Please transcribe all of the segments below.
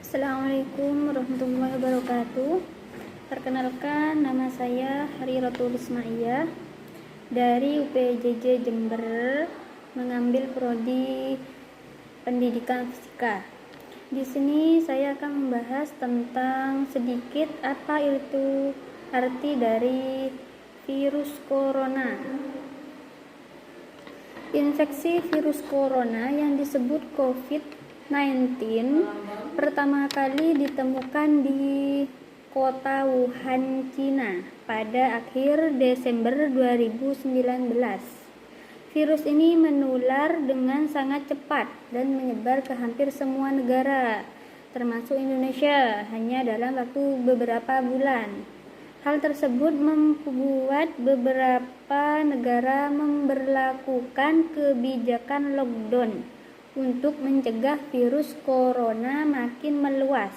Assalamualaikum warahmatullahi wabarakatuh. Perkenalkan, nama saya Hariratul Ismaiyah dari UPJJ Jember, mengambil prodi Pendidikan Fisika. Di sini saya akan membahas tentang sedikit apa itu arti dari virus corona. Infeksi virus corona yang disebut COVID-19 pertama kali ditemukan di kota Wuhan, Cina pada akhir Desember 2019. Virus ini menular dengan sangat cepat dan menyebar ke hampir semua negara, termasuk Indonesia, hanya dalam waktu beberapa bulan. Hal tersebut membuat beberapa negara memberlakukan kebijakan lockdown untuk mencegah virus corona makin meluas.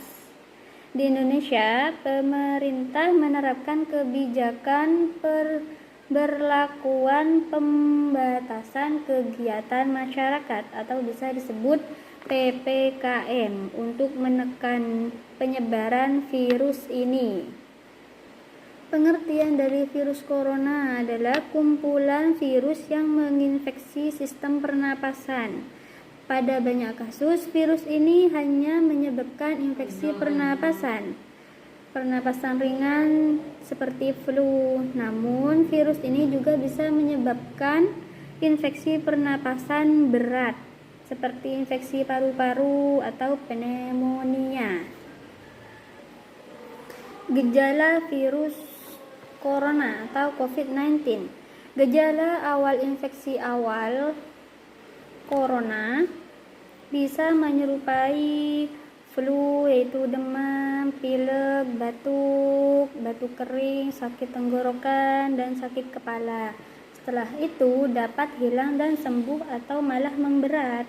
Di Indonesia, pemerintah menerapkan kebijakan pemberlakuan pembatasan kegiatan masyarakat atau bisa disebut PPKM untuk menekan penyebaran virus ini. Pengertian dari virus corona adalah kumpulan virus yang menginfeksi sistem pernapasan. Pada banyak kasus, virus ini hanya menyebabkan infeksi pernapasan ringan seperti flu. Namun, virus ini juga bisa menyebabkan infeksi pernapasan berat seperti infeksi paru-paru atau pneumonia. Gejala virus corona atau COVID-19. Gejala awal infeksi awal corona bisa menyerupai flu, yaitu demam, pilek, batuk kering, sakit tenggorokan, dan sakit kepala. Setelah itu dapat hilang dan sembuh atau malah memberat.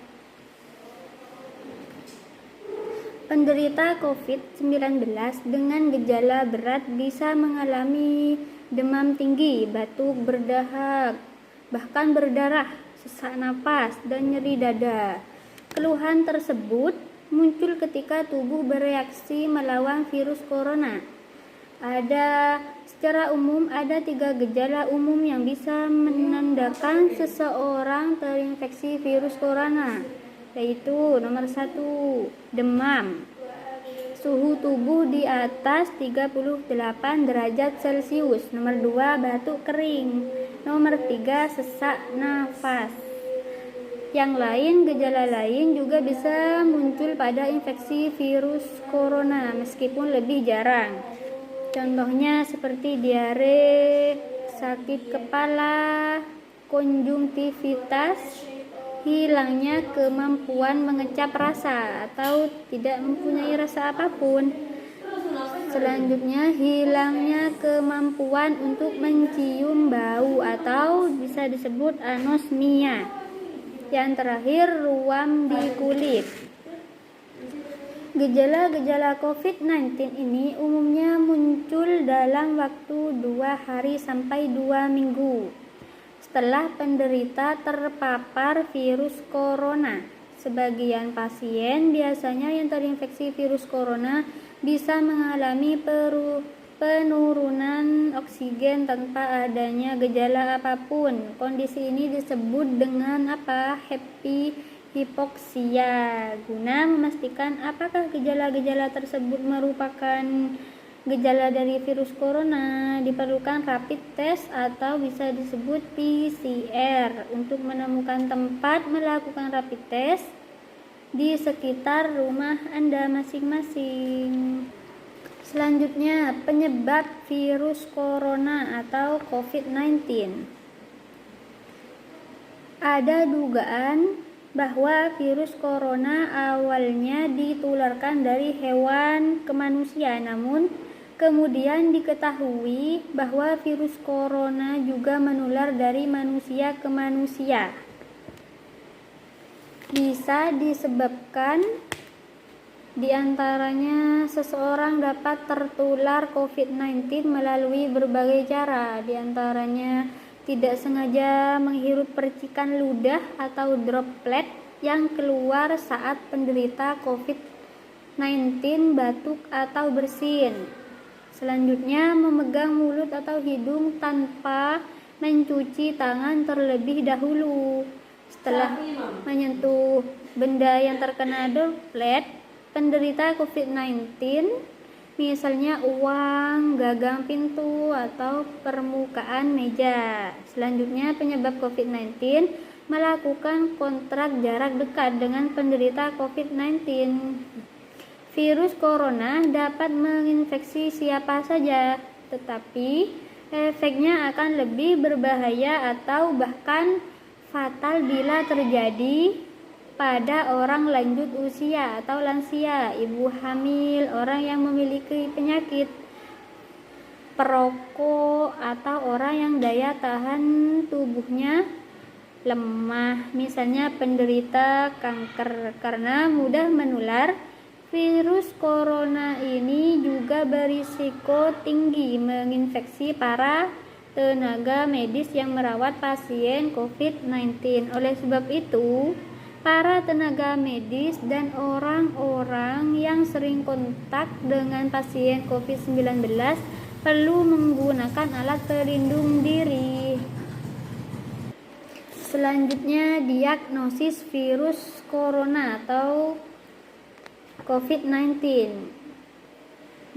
Penderita COVID-19 dengan gejala berat bisa mengalami demam tinggi, batuk berdahak, bahkan berdarah, sesak napas, dan nyeri dada. Keluhan tersebut muncul ketika tubuh bereaksi melawan virus corona. Secara umum ada 3 gejala umum yang bisa menandakan seseorang terinfeksi virus corona, yaitu nomor 1, demam, suhu tubuh di atas 38 derajat Celcius. Nomor 2, batuk kering. Nomor 3, sesak nafas. Yang lain, gejala lain juga bisa muncul pada infeksi virus corona meskipun lebih jarang. Contohnya seperti diare, sakit kepala, konjungtivitas, hilangnya kemampuan mengecap rasa atau tidak mempunyai rasa apapun. Selanjutnya, hilangnya kemampuan untuk mencium bau atau bisa disebut anosmia. Yang terakhir, ruam di kulit. Gejala-gejala COVID-19 ini umumnya muncul dalam waktu 2 hari sampai 2 minggu setelah penderita terpapar virus corona. Sebagian pasien biasanya yang terinfeksi virus corona bisa mengalami penurunan oksigen tanpa adanya gejala apapun. Kondisi ini disebut dengan hipoksia. Guna memastikan apakah gejala-gejala tersebut merupakan gejala dari virus corona, diperlukan rapid test atau bisa disebut PCR untuk menemukan tempat melakukan rapid test di sekitar rumah Anda masing-masing. Selanjutnya, penyebab virus corona atau COVID-19. Ada dugaan bahwa virus corona awalnya ditularkan dari hewan ke manusia, namun kemudian diketahui bahwa virus corona juga menular dari manusia ke manusia. Bisa disebabkan diantaranya seseorang dapat tertular COVID-19 melalui berbagai cara, diantaranya tidak sengaja menghirup percikan ludah atau droplet yang keluar saat penderita COVID batuk atau bersin. Selanjutnya, memegang mulut atau hidung tanpa mencuci tangan terlebih dahulu. Setelah menyentuh benda yang terkena droplet, penderita COVID-19, misalnya uang, gagang pintu, atau permukaan meja. Selanjutnya, penyebab COVID-19 melakukan kontak jarak dekat dengan penderita COVID-19. Virus corona dapat menginfeksi siapa saja, tetapi efeknya akan lebih berbahaya atau bahkan fatal bila terjadi pada orang lanjut usia atau lansia, ibu hamil, orang yang memiliki penyakit, perokok, atau orang yang daya tahan tubuhnya lemah, misalnya penderita kanker. Karena mudah menular, virus corona ini juga berisiko tinggi menginfeksi para tenaga medis yang merawat pasien COVID-19. Oleh sebab itu, para tenaga medis dan orang-orang yang sering kontak dengan pasien COVID-19 perlu menggunakan alat pelindung diri. Selanjutnya, diagnosis virus corona atau COVID-19.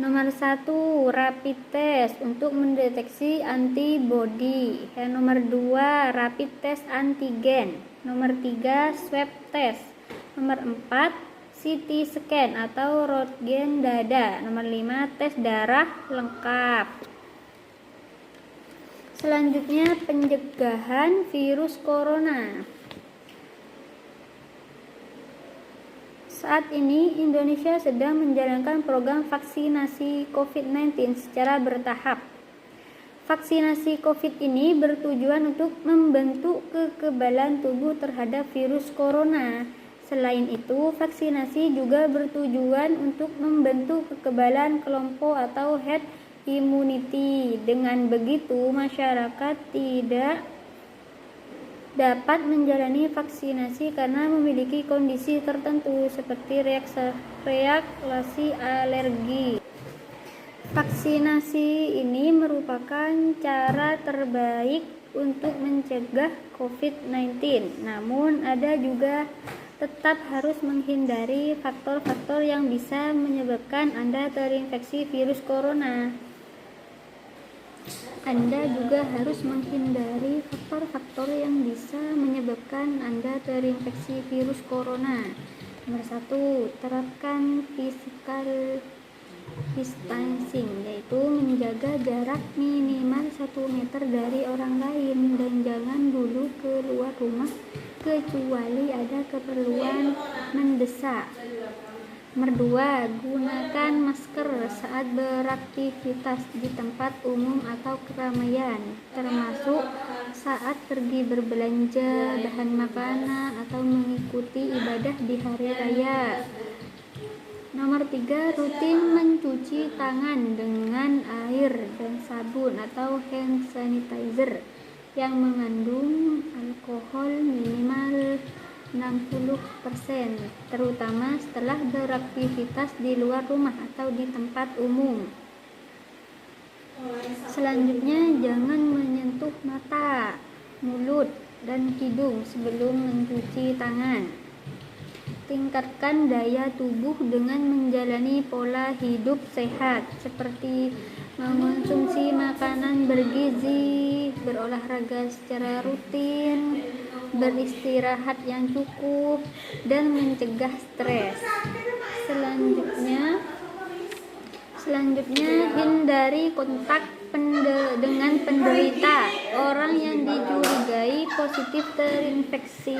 Nomor 1, rapid test untuk mendeteksi antibodi. Yang nomor 2, rapid test antigen. Nomor 3, swab test. Nomor 4, CT scan atau röntgen dada. Nomor 5, tes darah lengkap. Selanjutnya, pencegahan virus corona. Saat ini, Indonesia sedang menjalankan program vaksinasi COVID-19 secara bertahap. Vaksinasi COVID ini bertujuan untuk membentuk kekebalan tubuh terhadap virus corona. Selain itu, vaksinasi juga bertujuan untuk membentuk kekebalan kelompok atau herd immunity. Dengan begitu, masyarakat tidak dapat menjalani vaksinasi karena memiliki kondisi tertentu seperti reaksi alergi. Vaksinasi ini merupakan cara terbaik untuk mencegah COVID-19. Namun ada juga tetap harus menghindari faktor-faktor yang bisa menyebabkan Anda terinfeksi virus corona. Anda juga harus menghindari faktor-faktor yang bisa menyebabkan Anda terinfeksi virus corona. Nomor 1, terapkan physical distancing, yaitu menjaga jarak minimal 1 meter dari orang lain dan jangan dulu keluar rumah kecuali ada keperluan mendesak. Nomor 2, gunakan masker saat beraktivitas di tempat umum atau keramaian, termasuk saat pergi berbelanja bahan makanan atau mengikuti ibadah di hari raya. Nomor 3, rutin mencuci tangan dengan air dan sabun atau hand sanitizer yang mengandung alkohol minimal 60%, terutama setelah beraktivitas di luar rumah atau di tempat umum. Selanjutnya, jangan menyentuh mata, mulut, dan hidung sebelum mencuci tangan. Tingkatkan daya tubuh dengan menjalani pola hidup sehat seperti mengonsumsi makanan bergizi, berolahraga secara rutin, beristirahat yang cukup, dan mencegah stres. Selanjutnya hindari kontak dengan penderita orang yang dicurigai positif terinfeksi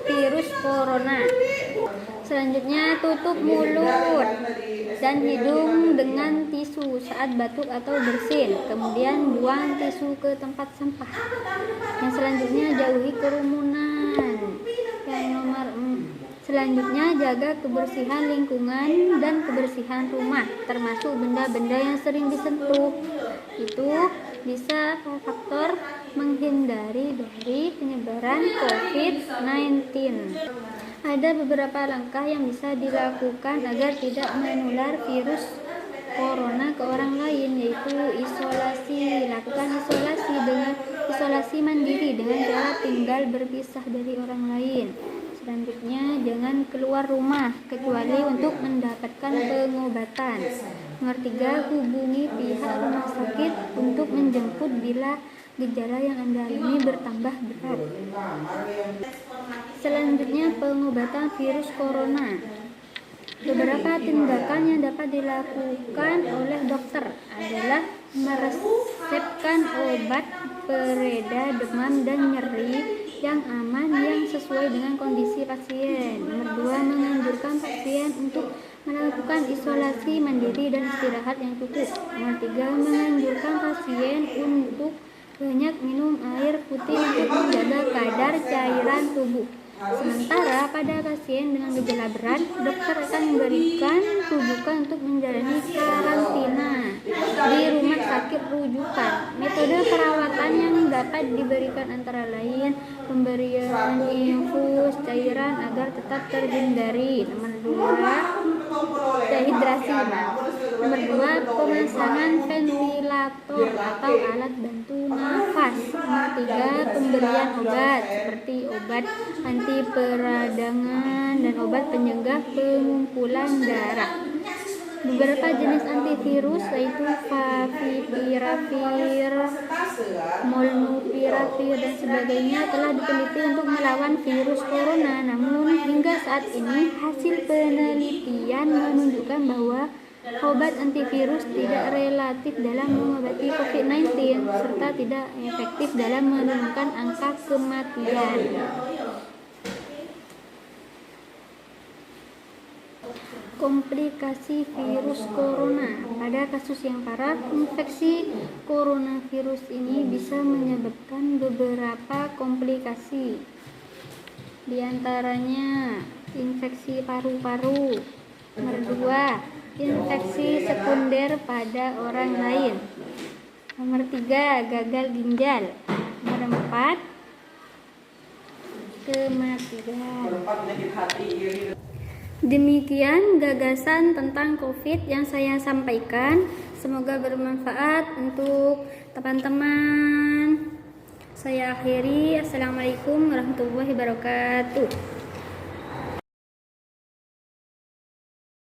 virus corona. Selanjutnya, tutup mulut dan hidung dengan tisu saat batuk atau bersin. Kemudian buang tisu ke tempat sampah. Yang selanjutnya, jauhi kerumunan. Selanjutnya, jaga kebersihan lingkungan dan kebersihan rumah, termasuk benda-benda yang sering disentuh. Itu bisa faktor menghindari dari penyebaran COVID-19. Ada beberapa langkah yang bisa dilakukan agar tidak menular virus corona ke orang lain, yaitu isolasi. Lakukan isolasi mandiri dengan cara tinggal berpisah dari orang lain. Selanjutnya, jangan keluar rumah kecuali untuk mendapatkan pengobatan. Nomor 3, hubungi pihak rumah sakit untuk menjemput bila gejala yang Anda alami bertambah berat. Selanjutnya, pengobatan virus corona. Beberapa tindakan yang dapat dilakukan oleh dokter adalah meresepkan obat pereda demam dan nyeri yang aman yang sesuai dengan kondisi pasien. Nomor 2, menganjurkan pasien untuk melakukan isolasi mandiri dan istirahat yang cukup. Nomor 3, menganjurkan pasien untuk banyak minum air putih untuk menjaga kadar cairan tubuh. Sementara pada pasien dengan gejala berat, dokter akan memberikan rujukan untuk menjalani karantina di rumah sakit rujukan. Metode perawatan yang dapat diberikan antara lain pemberian infus cairan agar tetap terhindari. Nomor 2, dehidrasi. Nomor 2, pemasangan ventilator atau alat bantu nafas. Nomor 3, pemberian obat seperti obat anti peradangan dan obat penyegah pengumpulan darah. Beberapa jenis antivirus yaitu favipiravir, molnupiravir dan sebagainya telah diteliti untuk melawan virus corona. Namun hingga saat ini hasil penelitian menunjukkan bahwa obat antivirus tidak relatif dalam mengobati COVID-19 serta tidak efektif dalam menurunkan angka kematian. Komplikasi virus corona. Pada kasus yang parah, infeksi coronavirus ini bisa menyebabkan beberapa komplikasi. Di antaranya infeksi paru-paru. Nomor 2, infeksi sekunder pada orang lain. Nomor 3, gagal ginjal. Nomor 4, kematian. Demikian gagasan tentang COVID yang saya sampaikan. Semoga bermanfaat untuk teman-teman. Saya akhiri. Assalamualaikum warahmatullahi wabarakatuh.